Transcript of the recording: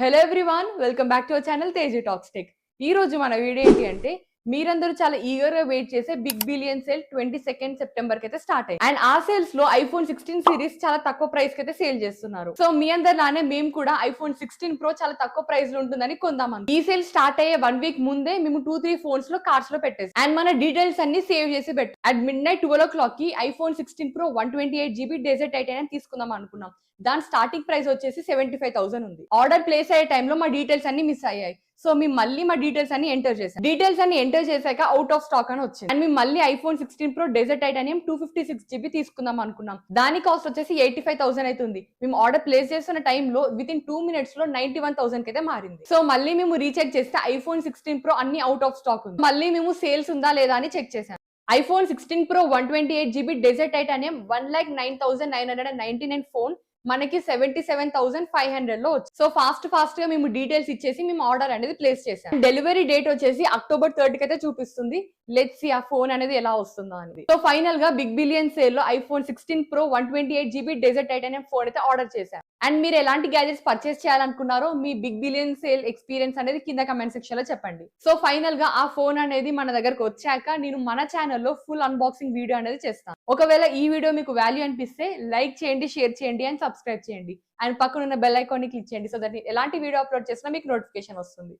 Hello everyone, welcome back to our channel Teju talks tech. ఈ రోజు మన వీడియో ఏంటి అంటే, మీరందరూ చాలా ఈగర్ గా వెయిట్ చేసే బిగ్ బిలియన్ సేల్ 22 సెప్టెంబర్ కి అయితే స్టార్ట్ అయ్యింది. అండ్ ఆ సేల్స్ లో ఐఫోన్ 16 సిరీస్ చాలా తక్కువ ప్రైస్ కి అయితే సేల్ చేస్తున్నారు. సో మీ అందరిలానే మేము కూడా ఐఫోన్ 16 ప్రో చాలా తక్కువ ప్రైస్ లో ఉంటుందని కొందాం. ఈ సేల్ స్టార్ట్ అయ్యే 1 వీక్ ముందే మేము 2-3 ఫోన్స్ లో కార్డ్స్ లో పెట్టేసి అండ్ మన డీటెయిల్స్ అన్ని సేవ్ చేసి పెట్టాం. అట్ మిడ్ నైట్ 12 o'clock కి iPhone 16 pro 128GB desert titanium తీసుకుందాం అనుకున్నాం. దాని స్టార్టింగ్ ప్రైస్ వచ్చేసి 75,000 ఉంది. ఆర్డర్ ప్లేస్ అయ్యే టైంలో మా డీటెయిల్స్ అన్ని మిస్ అయ్యాయి. సో మేము మళ్ళీ మా డీటెయిల్స్ అన్ని ఎంటర్ చేసాం. డీటెయిల్స్ అన్ని ఎంటర్ చేశాక అవుట్ ఆఫ్ స్టాక్ అని వచ్చింది. అండ్ మేము మళ్ళీ iPhone 16 pro dessert titanium 256GB తీసుకుందాం అనుకున్నాం. దాని కాస్ట్ వచ్చేసి 85,000 అవుతుంది. మేము ఆర్డర్ ప్లేస్ చేస్తున్న టైంలో విత్ ఇన్ 2 minutes లో 91,000 కి అయితే మారింది. సో మళ్ళీ మేము రీచెక్ చేస్తే ఐఫోన్ 16 ప్రో అన్ని అవుట్ ఆఫ్ స్టాక్ ఉంది. మళ్ళీ మేము సేల్స్ ఉందా లేదా అని చెక్ చేసాం. IPhone 16 pro 128GB desert titanium 1,09,999 phone మనకి 77,500 లో వచ్చింది. సో ఫాస్ట్ గా మేము డీటెయిల్స్ ఇచ్చేసి మేము ఆర్డర్ అనేది ప్లేస్ చేసాం. డెలివరీ డేట్ వచ్చేసి October 3rd కి అయితే చూపిస్తుంది. లెట్స్ సీ ఆ ఫోన్ అనేది ఎలా వస్తుందో అనేది. సో ఫైనల్ గా బిగ్ బిలియన్ సేల్ లో iPhone 16 pro 128GB desert titanium phone అయితే ఆర్డర్ చేశాం. అండ్ మీరు ఎలాంటి గ్యాజెట్స్ పర్చేస్ చేయాలనుకున్నారో మీ బిగ్ బిలియన్ సేల్ ఎక్స్పీరియన్స్ అనేది కింద కమెంట్ సెక్షన్ లో చెప్పండి. సో ఫైనల్ గా ఆ ఫోన్ అనేది మన దగ్గరకు వచ్చాక నేను మన ఛానల్లో ఫుల్ అన్బాక్సింగ్ వీడియో అనేది చేస్తాను. ఒకవేళ ఈ వీడియో మీకు వాల్యూ అనిపిస్తే లైక్ చేయండి, షేర్ చేయండి అండ్ సబ్స్క్రైబ్ చేయండి. అండ్ పక్కన ఉన్న బెల్ ఐకాన్ ని క్లిక్ చేయండి. సో దట్ ఎలాంటి వీడియో అప్లోడ్ చేసినా మీకు నోటిఫికేషన్ వస్తుంది.